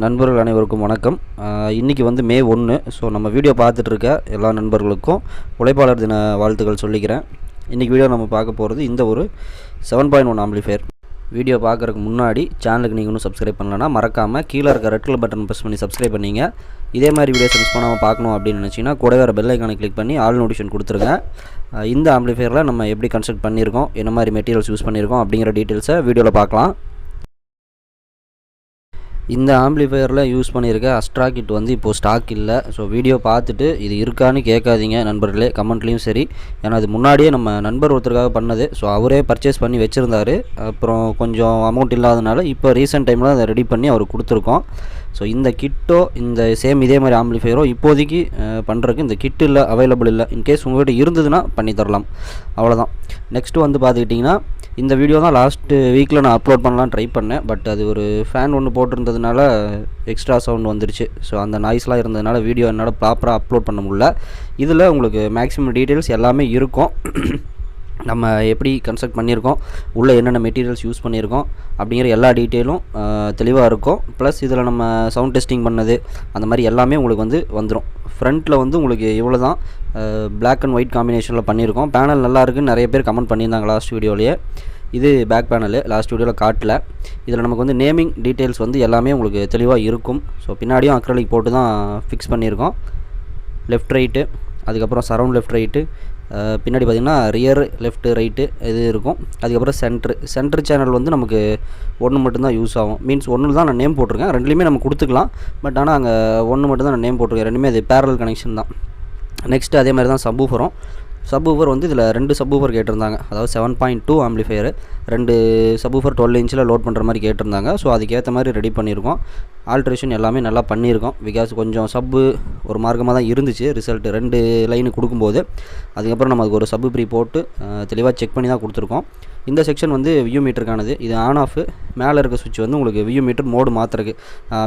நண்பர்கள் அனைவருக்கும் வணக்கம். இன்றைக்கி வந்து மே 1. ஸோ நம்ம வீடியோ பார்த்துட்டு இருக்க எல்லா நண்பர்களுக்கும் உழைப்பாளர் தின வாழ்த்துக்கள் சொல்லிக்கிறேன். இன்றைக்கி வீடியோ நம்ம பார்க்க போகிறது இந்த ஒரு 7.1 ஆம்பிளிஃபையர். வீடியோ பார்க்குறதுக்கு முன்னாடி சேனலுக்கு நீங்கள் இன்னும் சப்ஸ்கிரைப் பண்ணலன்னா மறக்காமல் கீழே இருக்க ரெட் கலர் பட்டன் ப்ரெஸ் பண்ணி சப்ஸ்கிரைப் பண்ணிங்க. இதே மாதிரி வீடியோஸ் மிஸ் பண்ணாமல் பார்க்கணும் அப்படின்னு நினச்சிங்கன்னா கூட வேறு பெல் ஐக்கானை கிளிக் பண்ணி ஆல் நோட்டிஃபிகேஷன் கொடுத்துருங்க. இந்த ஆம்பிளிஃபையரில் நம்ம எப்படி கன்ஸ்ட்ரக்ட் பண்ணியிருக்கோம், என்ன மாதிரி மெட்டீரியல்ஸ் யூஸ் பண்ணியிருக்கோம் அப்படிங்கிற டீட்டெயில்ஸை வீடியோவில் பார்க்கலாம். இந்த ஆம்பிளிஃபையரில் யூஸ் பண்ணியிருக்க அஸ்ட்ரா கிட் வந்து இப்போது ஸ்டாக் இல்லை. ஸோ வீடியோ பார்த்துட்டு இது இருக்கான்னு கேட்காதீங்க நண்பர்களே, கமெண்ட்லேயும் சரி. ஏன்னா அது முன்னாடியே நம்ம நண்பர் ஒருத்தருக்காக பண்ணது. ஸோ அவரே பர்ச்சேஸ் பண்ணி வச்சுருந்தார். அப்புறம் கொஞ்சம் அமௌண்ட் இல்லாதனால இப்போ ரீசெண்ட் டைமில் அதை ரெடி பண்ணி அவர் கொடுத்துருக்கோம். ஸோ இந்த கிட்டோ இந்த இதே மாதிரி ஆம்பிளிஃபையரோ இப்போதைக்கு பண்ணுறதுக்கு இந்த கிட்டு இல்லை, அவைலபிள் இல்லை. இன்கேஸ் உங்கள்கிட்ட இருந்ததுன்னா பண்ணி தரலாம், அவ்வளோதான். நெக்ஸ்ட்டு வந்து பார்த்துக்கிட்டிங்கன்னா இந்த வீடியோ தான் லாஸ்ட்டு வீக்கில் நான் அப்லோட் பண்ணலாம் ட்ரை பண்ணேன். பட் அது ஒரு ஃபேன் ஒன்று போட்டிருந்ததுனால எக்ஸ்ட்ரா சவுண்ட் வந்துருச்சு. ஸோ அந்த நாய்ஸ்லாம் இருந்ததுனால வீடியோ என்னால் ப்ராப்பராக அப்லோட் பண்ண முடியல. இதில் உங்களுக்கு மேக்ஸிமம் டீட்டெயில்ஸ் எல்லாமே இருக்கும். நம்ம எப்படி கன்ஸ்ட்ரக்ட் பண்ணியிருக்கோம், உள்ளே என்னென்ன மெட்டீரியல்ஸ் யூஸ் பண்ணியிருக்கோம் அப்படிங்கிற எல்லா டீட்டெயிலும் தெளிவாக இருக்கும். ப்ளஸ் இதில் நம்ம சவுண்ட் டெஸ்டிங் பண்ணது அந்த மாதிரி எல்லாமே உங்களுக்கு வந்து வந்துடும். ஃப்ரண்ட்டில் வந்து உங்களுக்கு இவ்வளோ தான் பிளாக் அண்ட் ஒயிட் காம்பினேஷனில் பண்ணியிருக்கோம். பேனல் நல்லா இருக்குன்னு நிறைய பேர் கமெண்ட் பண்ணியிருந்தாங்க லாஸ்ட் வீடியோலேயே. இது பேக் பேனலு லாஸ்ட் வீடியோவில் காட்டல. இதில் நமக்கு வந்து நேமிங் டீட்டெயில்ஸ் வந்து எல்லாமே உங்களுக்கு தெளிவாக இருக்கும். ஸோ பின்னாடியும் அக்ரலிக் போட்டு தான் ஃபிக்ஸ் பண்ணியிருக்கோம். லெஃப்ட் ரைட்டு, அதுக்கப்புறம் சரவுண்ட் லெஃப்ட் ரைட்டு, பின்னாடி பார்த்திங்கன்னா ரியர் லெஃப்ட்டு ரைட்டு இது இருக்கும். அதுக்கப்புறம் சென்ட்ரு சேனல் வந்து நமக்கு ஒன்று மட்டும்தான் யூஸ் ஆகும். மீன்ஸ் ஒன்று தான் நான் நேம் போட்டிருக்கேன். ரெண்டுலேயுமே நம்ம கொடுத்துக்கலாம். பட் ஆனால் அங்கே ஒன்று மட்டும் தான் நான் நேம் போட்டிருக்கேன். ரெண்டுமே அது பேரலல் கனெக்ஷன் தான். நெக்ஸ்ட்டு அதே மாதிரி தான் சப்வூஃபரும். சப்வூஃபர் வந்து இதில் 2 சப்வூஃபர் கேட்டிருந்தாங்க. அதாவது 7.2 ஆம்பிளிஃபையரு 2 சப்வூஃபர் 12 இன்ச்சில் லோட் பண்ணுற மாதிரி கேட்டிருந்தாங்க. ஸோ அதுக்கேற்ற மாதிரி ரெடி பண்ணியிருக்கோம். ஆல்ட்ரேஷன் எல்லாமே நல்லா பண்ணியிருக்கோம். பிகாஸ் கொஞ்சம் சப்பு ஒரு மார்க்கமாக தான் இருந்துச்சு ரிசல்ட்டு 2 லைனு கொடுக்கும்போது. அதுக்கப்புறம் நம்ம அதுக்கு ஒரு சப்பு ப்ரீ போட்டு தெளிவாக செக் பண்ணி தான் கொடுத்துருக்கோம். இந்த செக்ஷன் வந்து வியூ மீட்டருக்கானது. இது ஆன் ஆஃப். மேலே இருக்க சுவிட்ச் வந்து உங்களுக்கு வியூ மீட்டர் மோடு மாற்றுறக்கு.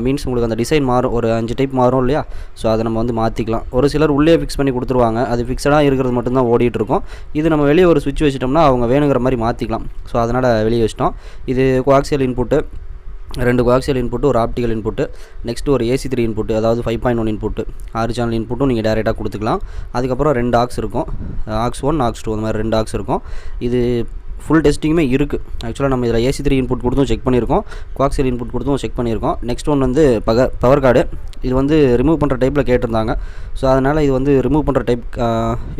மீன்ஸ் உங்களுக்கு அந்த டிசைன் மாறும், ஒரு 5 டைப் மாறும் இல்லையா. ஸோ அதை நம்ம வந்து மாற்றிக்கலாம். ஒரு சிலர் உள்ளே ஃபிக்ஸ் பண்ணி கொடுத்துருவாங்க. அது ஃபிக்ஸடாக இருக்கிறது மட்டும்தான் ஓடிட்டுருக்கும். இது நம்ம வெளியே ஒரு சுவிட்ச் வச்சிட்டோம்னா அவங்க வேணுங்கிற மாதிரி மாற்றிக்கலாம். ஸோ அதனால் வெளியே வச்சிட்டோம். இது கோஆக்சியல் இன்புட்டு, 2 கோஆக்சியல் இன்புட்டு, ஒரு ஆப்டிக்கல் இன்புட்டு, நெக்ஸ்ட்டு ஒரு AC3 இன்புட்டு, அதாவது 5.1 இன்புட்டு, 6 சேனல் இன்புட்டும் நீங்கள் டேரெக்டாக கொடுத்துக்கலாம். அதுக்கப்புறம் 2 ஆக்ஸ் இருக்கும், ஆக்ஸ் 1 ஆக்ஸ் 2 அந்த மாதிரி 2 ஆக்ஸ் இருக்கும். இது ஃபுல் டெஸ்டிங்குமே இருக்குது. ஆக்சுவலாக நம்ம இதில் AC3 இன்புட் கொடுத்தும் செக் பண்ணியிருக்கோம், கோஆக்சியல் இன்புட் கொடுத்தும் செக் பண்ணியிருக்கோம். நெக்ஸ்ட் ஒன் வந்து பவர் கார்டு. இது வந்து ரிமூவ் பண்ணுற டைப்பில் கேட்டிருந்தாங்க. ஸோ அதனால் இது வந்து ரிமூவ் பண்ணுற டைப்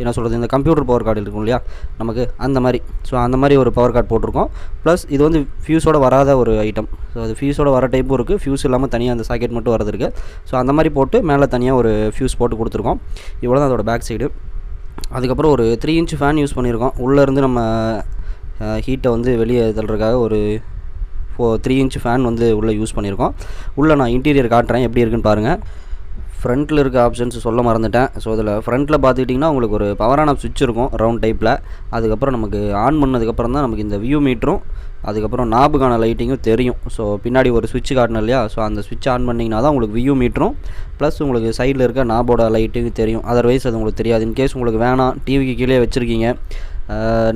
என்ன சொல்கிறது, இந்த கம்ப்யூட்டர் பவர் கார்டு இருக்கும் இல்லையா நமக்கு, அந்த மாதிரி. ஸோ அந்த மாதிரி ஒரு பவர் கார்டு போட்டிருக்கோம். ப்ளஸ் இது வந்து ஃபியூஸோட வராத ஒரு ஐட்டம். ஸோ அது ஃபியூஸோட வர டைப்பும் இருக்குது, ஃபியூஸ் இல்லாமல் தனியாக அந்த சாக்கெட் மட்டும் வரது இருக்குது. ஸோ அந்த மாதிரி போட்டு மேலே தனியாக ஒரு ஃபியூஸ் போட்டு கொடுத்துருக்கோம். இவ்வளோ தான் அதோட பேக் சைடு. அதுக்கப்புறம் ஒரு 3 இன்ச் ஃபேன் யூஸ் பண்ணியிருக்கோம். உள்ளேருந்து நம்ம ஹீட்டை வந்து வெளியே தள்ளுறதுக்காக ஒரு 3 இன்ச் ஃபேன் வந்து உள்ளே யூஸ் பண்ணியிருக்கோம். உள்ளே நான் இன்டீரியர் காட்டுறேன் எப்படி இருக்குன்னு பாருங்கள். ஃப்ரண்ட்டில் இருக்க ஆப்ஷன்ஸ் சொல்ல மறந்துட்டேன். ஸோ இதில் ஃப்ரண்ட்டில் பார்த்துக்கிட்டிங்கன்னா உங்களுக்கு ஒரு பவர் ஆன் ஆஃப் சுவிட்ச் இருக்கும் ரவுண்ட் டைப்பில். அதுக்கப்புறம் நமக்கு ஆன் பண்ணதுக்கப்புறம் தான் நமக்கு இந்த வியூ மீட்டரும் அதுக்கப்புறம் நாபுக்கான லைட்டிங்கும் தெரியும். ஸோ பின்னாடி ஒரு சுவிட்ச் காட்டணும் இல்லையா. ஸோ அந்த சுவிட்ச் ஆன் பண்ணிங்கன்னா தான் உங்களுக்கு வியூ மீட்டரும் ப்ளஸ் உங்களுக்கு சைடில் இருக்க நாபோட லைட்டிங்கும் தெரியும். அதர்வைஸ் அது உங்களுக்கு தெரியாது. இன்கேஸ் உங்களுக்கு வேணாம், டிவிக்கு கீழே வச்சுருக்கீங்க,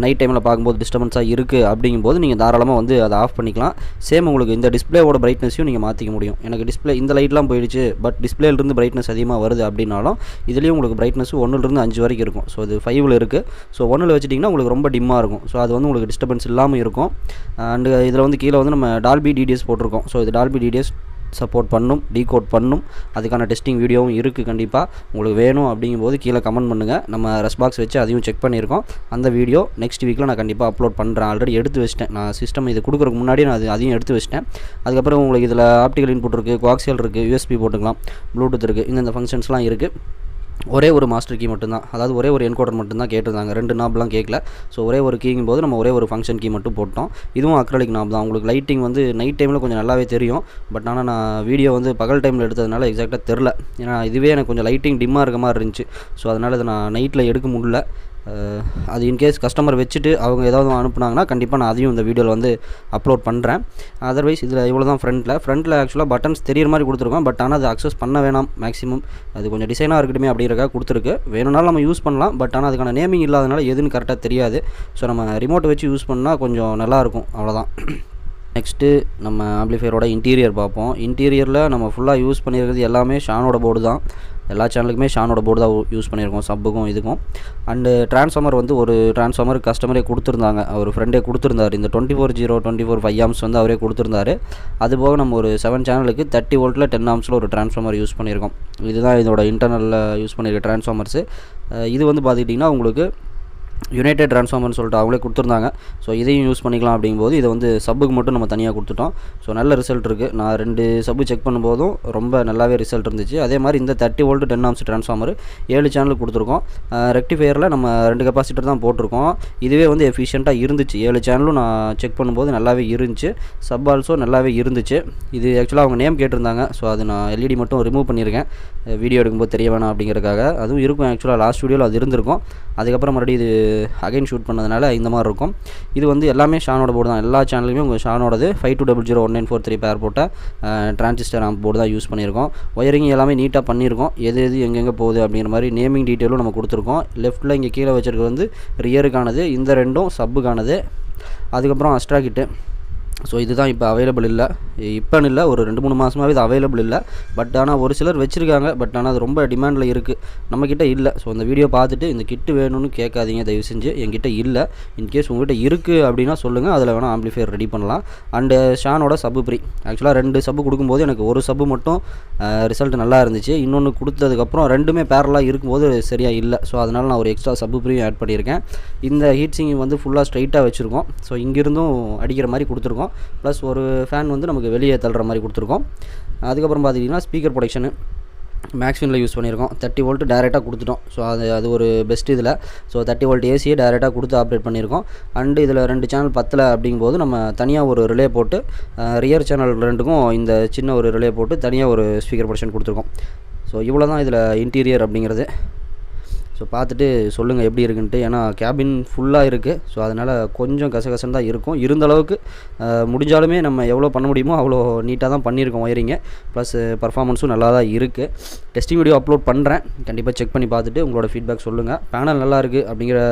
நைட் டைமில் பார்க்கும்போது டிஸ்டர்பன்ஸாக இருக்குது அப்படிங்கும்போது நீங்கள் தாராளமாக வந்து அதை ஆஃப் பண்ணிக்கலாம். சேம் உங்களுக்கு இந்த டிஸ்பிளேவோட பிரைட்னஸையும் நீங்கள் மாற்றிக்க முடியும். எனக்கு டிஸ்பிளே இந்த லைட்லாம் போயிடுச்சு, பட் டிஸ்பிளேலேருந்து பிரைட்னஸ் அதிகமாக வருது அப்படின்னாலும் இதுலேயும் உங்களுக்கு பிரைட்னஸ் 1லேருந்து 5 வரைக்கும் இருக்கும். ஸோ இது 5ல் இருக்குது. ஸோ 1ல் வச்சுட்டிங்கன்னா உங்களுக்கு ரொம்ப டிம்மாக இருக்கும். ஸோ அது வந்து உங்களுக்கு டிஸ்டர்பன்ஸ் இல்லாமல் இருக்கும். அண்டு இதில் வந்து கீழே வந்து நம்ம டால்பி டிடிஎஸ் போட்டிருக்கோம். ஸோ இது டால்பி டிடிஎஸ் சப்போர்ட் பண்ணும், டீகோட் பண்ணும். அதுக்கான டெஸ்டிங் வீடியோவும் இருக்குது. கண்டிப்பாக உங்களுக்கு வேணும் அப்படிங்கும்போது கீழே கமெண்ட் பண்ணுங்கள். நம்ம ரெஸ்பாக்ஸ் வச்சு அதையும் செக் பண்ணியிருக்கோம். அந்த வீடியோ நெக்ஸ்ட் வீக்கில் நான் கண்டிப்பாக அப்லோட் பண்ணுறேன். ஆல்ரெடி எடுத்து வச்சிட்டேன். நான் சிஸ்டம் இது கொடுக்குறதுக்கு முன்னாடி நான் அதையும் எடுத்து வச்சிட்டேன். அதுக்கப்புறம் உங்களுக்கு இதில் ஆப்டிக்கல் இன்புட் இருக்குது, கோஆக்சியல் இருக்குது, USB போட்டுக்கலாம், ப்ளூடூத் இருக்குது. இந்த ஃபங்க்ஷன்ஸ்லாம் இருக்குது. ஒரே ஒரு மாஸ்டர் கீ மட்டும்தான், அதாவது ஒரே ஒரு என்கோடர் மட்டும்தான் கேட்டிருந்தாங்க. 2 நாப்லாம் கேட்கல. ஸோ ஒரே ஒரு கீங்கும் போது நம்ம ஒரே ஒரு ஃபங்க்ஷன் கீ மட்டும் போட்டோம். இதுவும் அக்ரலிக் நாப் தான். உங்களுக்கு லைட்டிங் வந்து நைட் டைமில் கொஞ்சம் நல்லாவே தெரியும். பட் ஆனால் நான் வீடியோ வந்து பகல் டைமில் எடுத்ததுனால எக்ஸாக்டாக தெரில. ஏன்னா இதுவே எனக்கு கொஞ்சம் லைட்டிங் டிம்மாக இருக்க மாதிரி இருந்துச்சு. ஸோ அதனால் இதை நான் நைட்டில் எடுக்க முடியல. அது இன்கேஸ் கஸ்டமர் வச்சுட்டு அவங்க ஏதாவது அனுப்புனாங்கன்னா கண்டிப்பாக நான் அதையும் இந்த வீடியோவில் வந்து அப்லோட் பண்ணுறேன். அதர்வைஸ் இதில் இவ்வளோ தான் ஃப்ரண்ட்டில் ஆக்சுவலாக பட்டன்ஸ் தெரியிற மாதிரி கொடுத்துருக்கோம். பட் ஆனால் அது அக்சஸ் பண்ண வேணாம், மேக்ஸிமம் அது கொஞ்சம் டிசைனாக இருக்கட்டுமே அப்படிங்கிறக்காக கொடுத்துருக்கு. வேணும்னாலும் நம்ம யூஸ் பண்ணலாம். பட் ஆனால் அதுக்கான நேமிங் இல்லாதனால எதுன்னு கரெக்டாக தெரியாது. ஸோ நம்ம ரிமோட்டை வச்சு யூஸ் பண்ணால் கொஞ்சம் நல்லாயிருக்கும், அவ்வளோதான். நெக்ஸ்ட்டு நம்ம ஆம்பிளிஃபையரோட இன்டீரியர் பார்ப்போம். இன்டீரியரில் நம்ம ஃபுல்லாக யூஸ் பண்ணியிருக்கிறது எல்லாமே ஷானோட போர்டு தான். எல்லா சேனலுக்குமே ஷானோட போர்டு தான் யூஸ் பண்ணியிருக்கோம், சப்புக்கும் இதுக்கும். அண்டு ட்ரான்ஸ்ஃபார்மர் வந்து ஒரு ட்ரான்ஸ்ஃபார்மர் கஸ்டமரே கொடுத்துருந்தாங்க, அவர் ஃப்ரெண்டே கொடுத்துருந்தார். இந்த 24/0 5 ஆம்ஸ் வந்து அவரே கொடுத்துருந்தாரு. அதுபோக நம்ம ஒரு 7 சேனலுக்கு 30 வோல்ட்டில் 10 ஆம்ஸில் ஒரு ட்ரான்ஸ்ஃபார்மர் யூஸ் பண்ணியிருக்கோம். இதுதான் இதோட இன்டர்னலில் யூஸ் பண்ணியிருக்க ட்ரான்ஸ்ஃபார்மர்ஸு. இது வந்து பார்த்துக்கிட்டிங்கன்னா உங்களுக்கு யுனைடெட் ட்ரான்ஸ்ஃபார்மர்னு சொல்லிட்டு அவங்களே கொடுத்துருந்தாங்க. ஸோ இதையும் யூஸ் பண்ணிக்கலாம் அப்படிங்கும்போது இதை வந்து சப்புக்கு மட்டும் நம்ம தனியாக கொடுத்துட்டோம். ஸோ நல்ல ரிசல்ட் இருக்குது. நான் 2 சப்பு செக் பண்ணும்போதும் ரொம்ப நல்லாவே ரிசல்ட் இருந்துச்சு. அதே மாதிரி இந்த 30 வோல்ட் 10 ஆம்ஸ் ட்ரான்ஸ்ஃபார்மர் 7 சேனலுக்கு கொடுத்துருக்கோம். ரெக்டிஃபையரில் நம்ம 2 கெப்பாசிட்டர் தான் போட்டிருக்கோம். இதுவே வந்து எஃபிஷியண்ட்டாக இருந்துச்சு. 7 சேனலும் நான் செக் பண்ணும்போது நல்லாவே இருந்துச்சு. சப் ஆல்சோ நல்லாவே இருந்துச்சு. இது ஆக்சுவலாக அவங்க நேம் கேட்டிருந்தாங்க. ஸோ அது நான் எல்இடி மட்டும் ரிமூவ் பண்ணியிருக்கேன், வீடியோ எடுக்கும்போது தெரிய வேணாம் அப்படிங்கிறதுக்காக. அதுவும் இருக்கும், ஆக்சுவலாக லாஸ்ட் வீடியோவில் அது இருந்திருக்கும். அதுக்கப்புறம் மறுபடியும் இது அகைன் ஷூட் பண்ணதுனால இந்த மாதிரி இருக்கும். இது வந்து எல்லாமே ஷானோட போர்டு தான். எல்லா சேனலுமே உங்கள் ஷானோடது 52001943 பேர் போட்ட டிரான்சிஸ்டர் ஆம்ப் போர்டு தான் யூஸ் பண்ணியிருக்கோம். ஒயரிங் எல்லாமே நீட்டாக பண்ணியிருக்கோம். எது எங்கெங்கே போகுது அப்படிங்கிற மாதிரி நேமிங் டீட்டெயிலும் நம்ம கொடுத்துருக்கோம். லெஃப்ட்டில் இங்கே கீழே வச்சுருக்கிறது வந்து ரியருக்கானது, இந்த 2ம் சப்புக்கானது. அதுக்கப்புறம் அஸ்ட்ரா கிட்டு. ஸோ இதுதான் இப்போ அவைலபிள் இல்லை, இப்போன்னு இல்லை, ஒரு 2-3 மாதமாகவே இது அவைலபிள் இல்லை. பட் ஆனால் ஒரு சிலர் வச்சுருக்காங்க. பட் ஆனால் அது ரொம்ப டிமாண்டில் இருக்குது, நம்மக்கிட்ட இல்லை. ஸோ இந்த வீடியோ பார்த்துட்டு இந்த கிட்டு வேணும்னு கேட்காதீங்க தயவு செஞ்சு. என்கிட்ட இல்லை. இன்கேஸ் உங்கள்கிட்ட இருக்குது அப்படின்னா சொல்லுங்கள், அதில் வேணால் ஆம்பிளிஃபையர் ரெடி பண்ணலாம். அண்டு ஷானோட சப்பு ஃப்ரீ. ஆக்சுவலாக 2 சப்பு கொடுக்கும்போது எனக்கு ஒரு சப்பு மட்டும் ரிசல்ட் நல்லா இருந்துச்சு. இன்னொன்று கொடுத்ததுக்கப்புறம் 2மே பேரலாக இருக்கும்போது சரியாக இல்லை. ஸோ அதனால் நான் ஒரு எக்ஸ்ட்ரா சப்பு ஃப்ரீ ஆட் பண்ணியிருக்கேன். இந்த ஹீட் சிங் வந்து ஃபுல்லாக ஸ்ட்ரைட்டாக வச்சுருக்கோம். ஸோ இங்கிருந்தும் அடிக்கிற மாதிரி கொடுத்துருக்கோம். ப்ளஸ் ஒரு ஃபேன் வந்து நமக்கு வெளியே தள்ளுற மாதிரி கொடுத்துருக்கோம். அதுக்கப்புறம் பார்த்திங்கன்னா ஸ்பீக்கர் ப்ரொடெக்ஷனு மேக்ஸ்வினில் யூஸ் பண்ணியிருக்கோம். 30 வோல்ட் டேரெக்டாக கொடுத்துட்டோம். ஸோ அது ஒரு பெஸ்ட் இதில். ஸோ 30 வோல்ட் ஏசியை டேரெக்டாக கொடுத்து ஆப்ரேட் பண்ணியிருக்கோம். அண்டு இதில் 2 சேனல் பத்தலை அப்படிங்கும்போது நம்ம தனியாக ஒரு ரிலே போட்டு ரியர் சேனல் 2க்கும் இந்த சின்ன ஒரு ரிலே போட்டு தனியாக ஒரு ஸ்பீக்கர் ப்ரொடெக்ஷன் கொடுத்துருக்கோம். ஸோ இவ்வளோ தான் இதில் இன்டீரியர் அப்படிங்கிறது. ஸோ பார்த்துட்டு சொல்லுங்கள் எப்படி இருக்குன்ட்டு. ஏன்னா கேபின் ஃபுல்லாக இருக்குது. ஸோ அதனால் கொஞ்சம் கசகசன்னு தான் இருக்கும். இருந்தளவுக்கு முடிஞ்சாலுமே நம்ம எவ்வளோ பண்ண முடியுமோ அவ்வளோ நீட்டாக தான் பண்ணியிருக்கோம் ஒயரிங்கை. ப்ளஸ் பர்ஃபார்மன்ஸும் நல்லா தான் இருக்குது. டெஸ்டிங் வீடியோ அப்லோட் பண்ணுறேன், கண்டிப்பாக செக் பண்ணி பார்த்துட்டு உங்களோட ஃபீட்பேக் சொல்லுங்கள். பேனல் நல்லா இருக்குது அப்படிங்கிற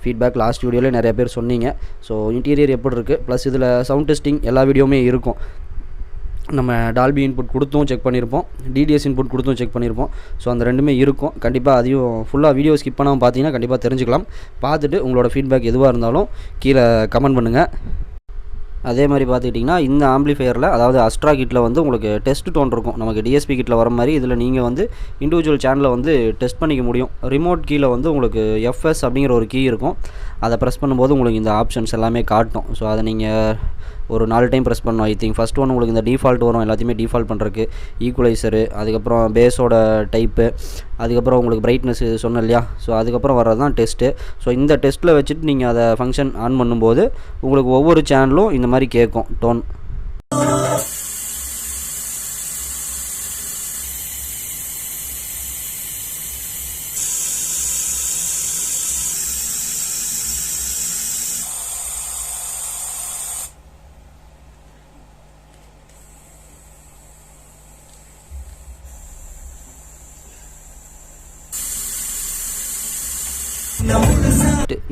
ஃபீட்பேக் லாஸ்ட் வீடியோவில் நிறைய பேர் சொன்னீங்க. ஸோ இன்டீரியர் எப்படி இருக்குது, ப்ளஸ் இதில் சவுண்ட் டெஸ்டிங் எல்லா வீடியோவுமே இருக்கும். நம்ம டால்பி இன்புட் கொடுத்தும் செக் பண்ணியிருப்போம், டிடிஎஸ் இன்புட் கொடுத்தும் செக் பண்ணியிருப்போம். ஸோ அந்த 2மே இருக்கும். கண்டிப்பாக அதையும் ஃபுல்லாக வீடியோ ஸ்கிப் பண்ணாமல் பார்த்தீங்கன்னா கண்டிப்பாக தெரிஞ்சுக்கலாம். பார்த்துட்டு உங்களோட ஃபீட்பேக் எதுவாக இருந்தாலும் கீழே கமெண்ட் பண்ணுங்கள். அதே மாதிரி பார்த்துக்கிட்டிங்கன்னா இந்த ஆம்பிளிஃபையரில், அதாவது அஸ்ட்ரா கிட்டில் வந்து உங்களுக்கு டெஸ்ட் டோன் இருக்கும். நமக்கு டிஎஸ்பி கிட்டில் வர மாதிரி இதில் நீங்கள் வந்து இண்டிவிஜுவல் சேனலை வந்து டெஸ்ட் பண்ணிக்க முடியும். ரிமோட் கீழே வந்து உங்களுக்கு எஃப்எஸ் அப்படிங்கிற ஒரு கீ இருக்கும். அதை ப்ரெஸ் பண்ணும்போது உங்களுக்கு இந்த ஆப்ஷன்ஸ் எல்லாமே காட்டும். ஸோ அதை நீங்கள் ஒரு 4 டைம் ப்ரெஸ் பண்ணணும். ஐ திங்க் ஃபஸ்ட் ஒன்று உங்களுக்கு இந்த டிஃபால்ட் வரும், எல்லாத்தையுமே டிஃபால்ட் பண்ணுறதுக்கு. ஈக்குவலைசரு, அதுக்கப்புறம் பேஸோட டைப்பு, அதுக்கப்புறம் உங்களுக்கு பிரைட்னஸ் சொன்னேன் இல்லையா. ஸோ அதுக்கப்புறம் வர்றது தான் டெஸ்ட்டு. ஸோ இந்த டெஸ்ட்டில் வச்சுட்டு நீங்கள் அதை ஃபங்க்ஷன் ஆன் பண்ணும்போது உங்களுக்கு ஒவ்வொரு சேனலும் இந்த மாதிரி கேட்கும் டோன்.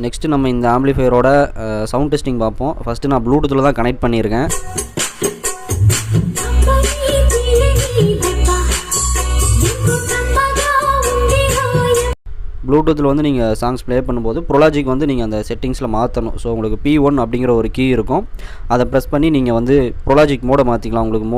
நெக்ஸ்ட்டு நம்ம இந்த ஆம்பிளிஃபையரோட சவுண்ட் டெஸ்டிங் பார்ப்போம். ஃபஸ்ட்டு நான் ப்ளூடூத்தில் தான் கனெக்ட் பண்ணியிருக்கேன். ப்ளூடூத்தில் வந்து நீங்கள் சாங்ஸ் ப்ளே பண்ணும்போது ப்ரோலாஜிக் வந்து நீங்கள் அந்த செட்டிங்ஸில் மாற்றணும். ஸோ உங்களுக்கு P1 அப்படிங்கிற ஒரு கீ இருக்கும். அதை ப்ரெஸ் பண்ணி நீங்கள் வந்து ப்ரோலாஜிக் மோடை மாற்றிக்கலாம். உங்களுக்கு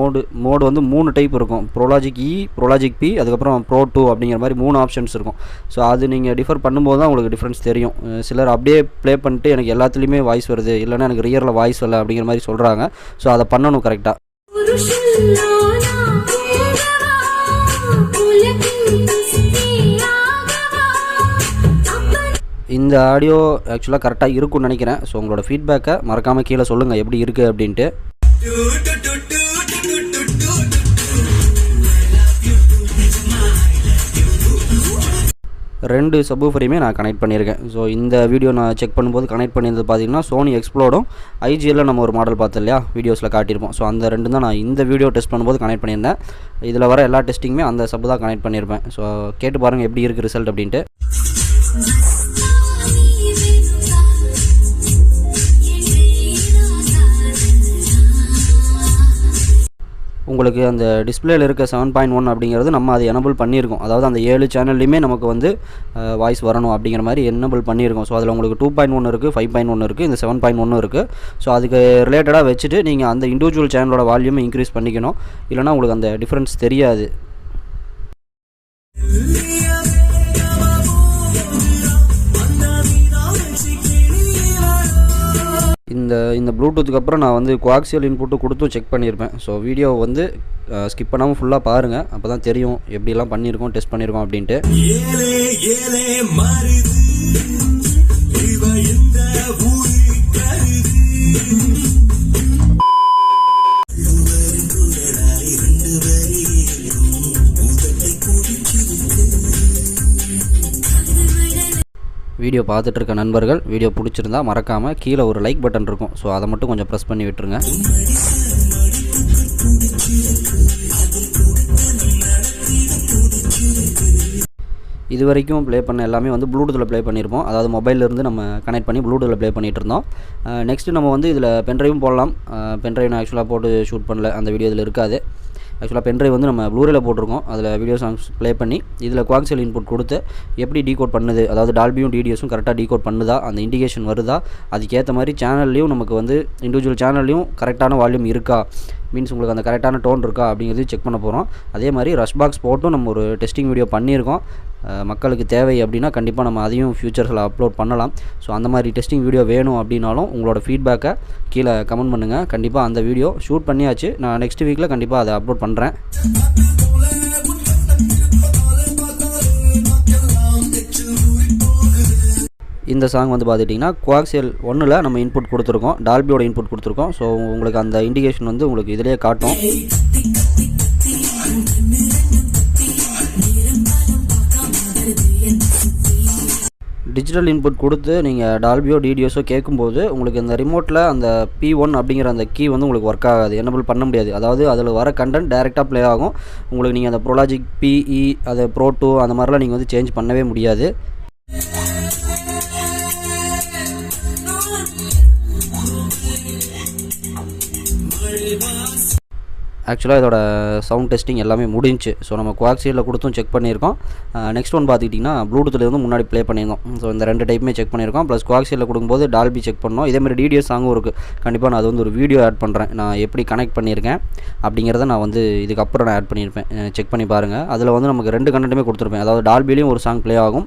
மோடு வந்து 3 டைப் இருக்கும். ப்ரோலாஜிக் E, ப்ரோலாஜிக் P, அதுக்கப்புறம் Pro 2 அப்படிங்கிற மாதிரி 3 ஆப்ஷன்ஸ் இருக்கும். ஸோ அது நீங்கள் டிஃபர் பண்ணும்போது தான் உங்களுக்கு டிஃப்ரென்ஸ் தெரியும். சிலர் அப்படியே ப்ளே பண்ணிட்டு எனக்கு எல்லாத்துலேயுமே வாய்ஸ் வருது, இல்லைன்னா எனக்கு ரியரில் வாய்ஸ் வரல அப்படிங்கிற மாதிரி சொல்கிறாங்க. ஸோ அதை பண்ணணும் கரெக்டாக. இந்த ஆடியோ ஆக்சுவலாக கரெக்டாக இருக்கும்னு நினைக்கிறேன். ஸோ உங்களோட ஃபீட்பேக்கை மறக்காமல் கீழே சொல்லுங்கள் எப்படி இருக்குது அப்படின்ட்டு. ரெண்டு சப்வூஃபரையுமே நான் கனெக்ட் பண்ணியிருக்கேன். ஸோ இந்த வீடியோ நான் செக் பண்ணும்போது கனெக்ட் பண்ணியிருந்தது பார்த்தீங்கன்னா சோனி எக்ஸ்ப்ளோடும் ஐஜிஎல்ல நம்ம ஒரு மாடல் பார்த்தோம் இல்லையா, வீடியோஸில் காட்டியிருப்போம். ஸோ அந்த 2 தான் நான் இந்த வீடியோ டெஸ்ட் பண்ணும்போது கனெக்ட் பண்ணியிருந்தேன். இதில் வர எல்லா டெஸ்டிங்குமே அந்த சப்பு தான் கனெக்ட் பண்ணியிருப்பேன். ஸோ கேட்டு பாருங்கள் எப்படி இருக்குது ரிசல்ட் அப்படின்ட்டு. உங்களுக்கு அந்த டிஸ்பிளேல இருக்க 7.1 அப்படிங்கிறது நம்ம அதை எனபிள் பண்ணியிருக்கோம். அதாவது அந்த 7 சேனல்லையுமே நமக்கு வந்து வாய்ஸ் வரணும் அப்படிங்கிற மாதிரி எனபிள் பண்ணியிருக்கோம். ஸோ அதில் உங்களுக்கு 2.1 இருக்குது, 5.1 இருக்குது, இந்த 7.1 இருக்குது. ஸோ அதுக்கு ரிலேட்டடாக வச்சுட்டு நீங்கள் அந்த இண்டிவிஜுவல் சேனலோட வால்யூமை இன்க்ரீஸ் பண்ணிக்கணும். இல்லைனா உங்களுக்கு அந்த டிஃப்ரென்ஸ் தெரியாது. இந்த ப்ளூடூத்துக்கு அப்புறம் நான் வந்து கோஆக்சியல் இன்புட்டு கொடுத்தும் செக் பண்ணியிருப்பேன். ஸோ வீடியோ வந்து ஸ்கிப் பண்ணாமல் ஃபுல்லாக பாருங்கள். அப்போ தான் தெரியும் எப்படிலாம் பண்ணியிருக்கோம், டெஸ்ட் பண்ணியிருக்கோம் அப்படின்ட்டு. வீடியோ பார்த்துட்டு இருக்க நண்பர்கள் வீடியோ பிடிச்சிருந்தா மறக்காமல் கீழே ஒரு லைக் பட்டன் இருக்கும். ஸோ அதை மட்டும் கொஞ்சம் ப்ரெஸ் பண்ணி விட்டுருங்க. இது வரைக்கும் ப்ளே பண்ண எல்லாமே வந்து ப்ளூடூத்தில் ப்ளே பண்ணியிருப்போம். அதாவது மொபைலிருந்து நம்ம கனெக்ட் பண்ணி ப்ளூடூத்தில் ப்ளே பண்ணிகிட்டு இருந்தோம். நெக்ஸ்ட்டு நம்ம வந்து இதில் பென்ட்ரைவும் போடலாம். பென்ட்ரைவ் நான் ஆக்சுவலாக போட்டு ஷூட் பண்ணல, அந்த வீடியோ இதில் இருக்காது. ஆக்சுவலாக பென்ட்ரைவ் வந்து நம்ம ப்ளூரேல போட்டிருக்கோம். அதில் வீடியோ சாங்ஸ் ப்ளே பண்ணி இதில் கோஆக்சியல் இன்புட் கொடுத்து எப்படி டீகோட் பண்ணுது, அதாவது டால்பியும் டிடிஎஸும் கரெக்டாக டீகோட் பண்ணுதா, அந்த இண்டிகேஷன் வருதா, அதுக்கேற்ற மாதிரி சேனல்லையும் நமக்கு வந்து இண்டிவிஜுவல் சேனல்லையும் கரெக்டான வால்யூம் இருக்கா, மீன்ஸ் உங்களுக்கு அந்த கரெக்டான டோன் இருக்கா அப்படிங்கிறது செக் பண்ண போகிறோம். அதே மாதிரி ரஷ் பாக்ஸ் போட்டும் நம்ம ஒரு டெஸ்டிங் வீடியோ பண்ணியிருக்கோம். மக்களுக்கு தேவை அப்படின்னா கண்டிப்பாக நம்ம அதையும் ஃபியூச்சர்ஸில் அப்லோட் பண்ணலாம். ஸோ அந்த மாதிரி டெஸ்டிங் வீடியோ வேணும் அப்படின்னாலும் உங்களோட ஃபீட்பேக்கை கீழே கமெண்ட் பண்ணுங்கள். கண்டிப்பாக அந்த வீடியோ ஷூட் பண்ணியாச்சு. நான் நெக்ஸ்ட் வீக்கில் கண்டிப்பாக அதை அப்லோட் பண்ணுறேன். இந்த சாங் வந்து பார்த்துட்டிங்கன்னா கோஆக்சியல் 1ல் நம்ம இன்புட் கொடுத்துருக்கோம், டால்பியோட இன்புட் கொடுத்துருக்கோம். ஸோ உங்களுக்கு அந்த இண்டிகேஷன் வந்து உங்களுக்கு இதிலே காட்டும். டிஜிட்டல் இன்புட் கொடுத்து நீங்கள் டால்பியோ டிடிஎஸோ கேட்கும்போது உங்களுக்கு இந்த ரிமோட்டில் அந்த P1 அப்படிங்கிற அந்த கீ வந்து உங்களுக்கு ஒர்க் ஆகாது, எனபிள் பண்ண முடியாது. அதாவது அதில் வர கண்டென்ட் டைரெக்டாக ப்ளே ஆகும். உங்களுக்கு நீங்கள் அந்த ப்ரோலாஜிக் PE, அது Pro 2 அந்த மாதிரிலாம் நீங்கள் வந்து சேஞ்ச் பண்ணவே முடியாது. ஆக்சுவலாக இதோட சவுண்ட் டெஸ்டிங் எல்லாமே முடிஞ்சு. ஸோ நம்ம கோஆக்சியலில் கொடுத்தும் செக் பண்ணியிருக்கோம். நெக்ஸ்ட் ஒன் பார்த்துக்கிட்டிங்கன்னா ப்ளூடூத்தில் வந்து முன்னாடி ப்ளே பண்ணியிருந்தோம். ஸோ இந்த 2 டைப்புமே செக் பண்ணியிருக்கோம். ப்ளஸ் கோஆக்சியலில் கொடுக்கும்போது டால்பி செக் பண்ணோம். இதேமாதிரி டிடிஎஸ் சாங்கும் இருக்குது. கண்டிப்பாக நான் அது வந்து ஒரு வீடியோ ஆட் பண்ணுறேன். நான் எப்படி கனெக்ட் பண்ணியிருக்கேன் அப்படிங்கிறத நான் வந்து இதுக்கப்புறம் நான் ஆட் பண்ணியிருப்பேன். செக் பண்ணி பாருங்கள். அதில் வந்து நமக்கு 2 கண்டென்ட்டுமே கொடுத்துருப்பேன். அதாவது டால்பிலையும் ஒரு சாங் ப்ளே ஆகும்.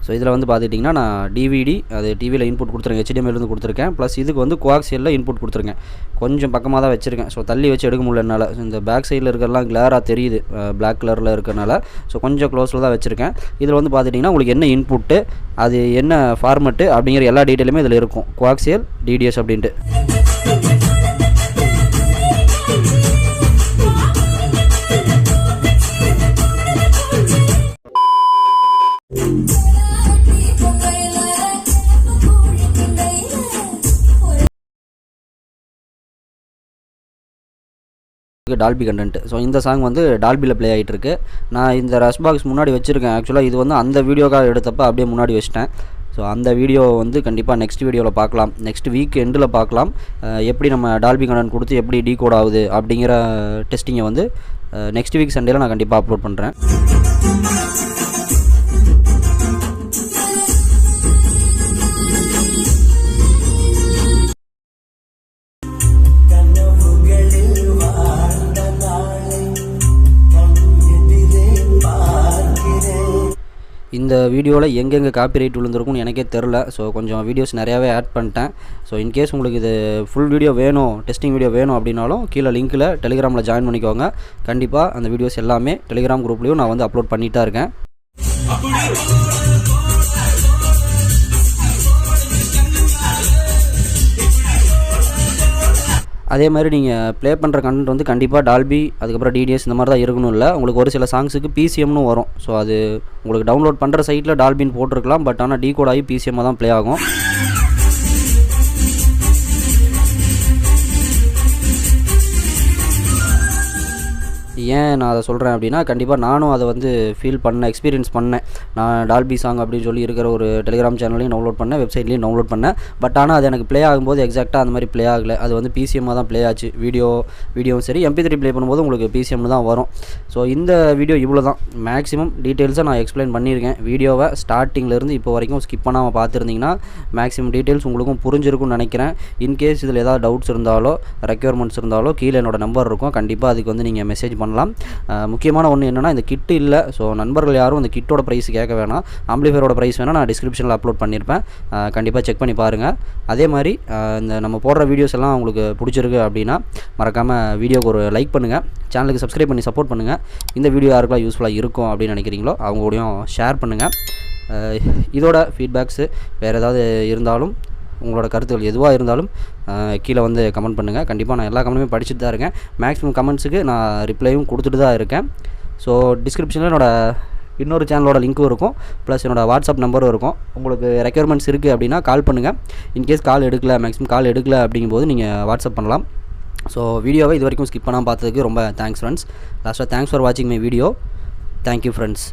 ஸோ இதில் வந்து பார்த்துட்டிங்கன்னா நான் டிவிடி அது டிவியில் இன்புட் கொடுத்துருக்கேன், HDMI கொடுத்துருக்கேன். ப்ளஸ் இதுக்கு வந்து கோஆக்சியலில் இன்புட் கொடுத்துருக்கேன். கொஞ்சம் பக்கமாக தான் வச்சுருக்கேன். ஸோ தள்ளி வச்சு எடுக்க முடியல என்னால். இந்த பேக் சைடில் இருக்கிறலாம் கிளியராக தெரியுது, பிளாக் கலரில் இருக்கிறனால. ஸோ கொஞ்சம் க்ளோஸில் தான் வச்சுருக்கேன். இதில் வந்து பார்த்துட்டிங்கன்னா உங்களுக்கு என்ன இன்புட்டு, அது என்ன ஃபார்மெட்டு அப்படிங்கிற எல்லா டீட்டெயிலுமே இதில் இருக்கும். கோஆக்சியல் டிடிஎஸ் அப்படின்ட்டு. Dolby content. ஸோ இந்த சாங் வந்து டால்பியில் ப்ளே ஆகிட்டு இருக்கு. நான் இந்த ரஷ் பாக்ஸ் முன்னாடி வச்சுருக்கேன். ஆக்சுவலாக இது வந்து அந்த வீடியோக்காக எடுத்தப்போ அப்படியே முன்னாடி வச்சிட்டேன். ஸோ அந்த வீடியோ வந்து கண்டிப்பாக நெக்ஸ்ட் வீடியோவில் பார்க்கலாம். நெக்ஸ்ட் வீக் எண்டில் பார்க்கலாம். எப்படி நம்ம டால்பி கண்டென்ட் கொடுத்து எப்படி டீகோட் ஆகுது அப்படிங்கிற டெஸ்டிங்கை வந்து நெக்ஸ்ட் வீக் சண்டேல நான் கண்டிப்பாக அப்லோட் பண்ணுறேன். இந்த வீடியோவில் எங்கெங்கே காப்பிரைட் விழுந்திருக்கும்னு எனக்கே தெரில. ஸோ கொஞ்சம் வீடியோஸ் நிறையாவே ஆட் பண்ணிட்டேன். ஸோ இன்கேஸ் உங்களுக்கு இது ஃபுல் வீடியோ வேணும், டெஸ்டிங் வீடியோ வேணும் அப்படின்னாலும் கீழே லிங்க்கில் டெலிகிராமில் ஜாயின் பண்ணிக்கோங்க. கண்டிப்பாக அந்த வீடியோஸ் எல்லாமே டெலிகிராம் குரூப்லேயும் நான் வந்து அப்லோட் பண்ணிட்டு தான் இருக்கேன். அதே மாதிரி நீங்கள் ப்ளே பண்ணுற கண்டென்ட் வந்து கண்டிப்பாக டால்பி அதுக்கப்புறம் டிடிஎஸ் இந்த மாதிரி தான் இருக்கணும். இல்லை உங்களுக்கு ஒரு சில சாங்ஸுக்கு பிசிஎம்னு வரும். ஸோ அது உங்களுக்கு டவுன்லோட் பண்ணுற சைட்டில் டால்பின்னு போட்டிருக்கலாம். பட் ஆனால் டீகோட் ஆகி பிசிஎம்மாக தான் ப்ளே ஆகும். ஏன் நான் அதை சொல்கிறேன் அப்படின்னா, கண்டிப்பாக நானும் அதை வந்து ஃபீல் பண்ணேன், எக்ஸ்பீரியன்ஸ் பண்ணேன். நான் டால்பி சாங் அப்படின்னு சொல்லி இருக்கிற ஒரு டெலிகிராம் சேனல்லையும் டவுன்லோட் பண்ணேன், வெப்சைட்லேயும் டவுன்லோட் பண்ணேன். பட் ஆனால் அது எனக்கு ப்ளே ஆகும்போது எக்ஸாக்டாக அந்த மாதிரி ப்ளே ஆகலை. அது வந்து பிசிஎம்மாக தான் ப்ளே ஆச்சு. வீடியோவும் சரி, MP3 ப்ளே பண்ணும்போது உங்களுக்கு பிசிஎம்னு தான் வரும். ஸோ இந்த வீடியோ இவ்வளோ தான். மேக்ஸிமம் டீட்டெயில்ஸை நான் எக்ஸ்பிளைன் பண்ணியிருக்கேன். வீடியோவை ஸ்டார்டிங்லேருந்து இப்போ வரைக்கும் ஸ்கிப் பண்ணாமல் பார்த்துருந்தீங்கன்னா மேக்ஸிமம் டீட்டெயில்ஸ் உங்களுக்கும் புரிஞ்சிருக்கும்னு நினைக்கிறேன். இன்கேஸ் இதில் ஏதாவது டவுட்ஸ் இருந்தாலோ ரெக்யர்மெண்ட்ஸ் இருந்தாலோ கீழே என்னோட நம்பர் இருக்கும், கண்டிப்பாக அதுக்கு வந்து நீங்கள் மெசேஜ் பண்ணலாம். முக்கியமான ஒன்று என்னென்னா, இந்த கிட்டு இல்லை. ஸோ நண்பர்கள் யாரும் இந்த கிட்டோட ப்ரைஸ் கேட்க வேணாம். ஆம்பிளிஃபையரோட ப்ரைஸ் வேணால் நான் டிஸ்கிரிப்ஷனில் அப்லோட் பண்ணியிருப்பேன், கண்டிப்பாக செக் பண்ணி பாருங்கள். அதே மாதிரி இந்த நம்ம போடுற வீடியோஸ் எல்லாம் உங்களுக்கு பிடிச்சிருக்கு அப்படின்னா மறக்காமல் வீடியோக்கு ஒரு லைக் பண்ணுங்கள், சேனலுக்கு சப்ஸ்கிரைப் பண்ணி சப்போர்ட் பண்ணுங்கள். இந்த வீடியோ யாருக்கெல்லாம் யூஸ்ஃபுல்லாக இருக்கும் அப்படின்னு நினைக்கிறீங்களோ அவங்க கூடயும் ஷேர் பண்ணுங்கள். இதோட ஃபீட்பேக்ஸு வேறு ஏதாவது இருந்தாலும், உங்களோட கருத்துக்கள் எதுவாக இருந்தாலும் கீழே வந்து கமெண்ட் பண்ணுங்கள். கண்டிப்பாக நான் எல்லா கமெண்ட்டுமே படிச்சுட்டு தான் இருக்கேன். மேக்ஸிமம் கமெண்ட்ஸுக்கு நான் ரிப்ளையும் கொடுத்துட்டு தான் இருக்கேன். ஸோ டிஸ்கிரிப்ஷனில் என்னோடய இன்னொரு சேனலோட லிங்க்கும் இருக்கும், ப்ளஸ் என்னோடய வாட்ஸ்அப் நம்பரும் இருக்கும். உங்களுக்கு ரெக்யர்மெண்ட்ஸ் இருக்குது அப்படின்னா கால் பண்ணுங்கள். இன்கேஸ் கால் எடுக்கல, மேக்ஸிமம் கால் எடுக்கல அப்படிங்கும்போது நீங்கள் வாட்ஸ்அப் பண்ணலாம். ஸோ வீடியோவை இது வரைக்கும் ஸ்கிப் பண்ணாமல் பார்த்ததுக்கு ரொம்ப தேங்க்ஸ் ஃப்ரெண்ட்ஸ். லாஸ்ட்டாக தேங்க்ஸ் ஃபார் வாட்சிங் மை வீடியோ. Thank you friends.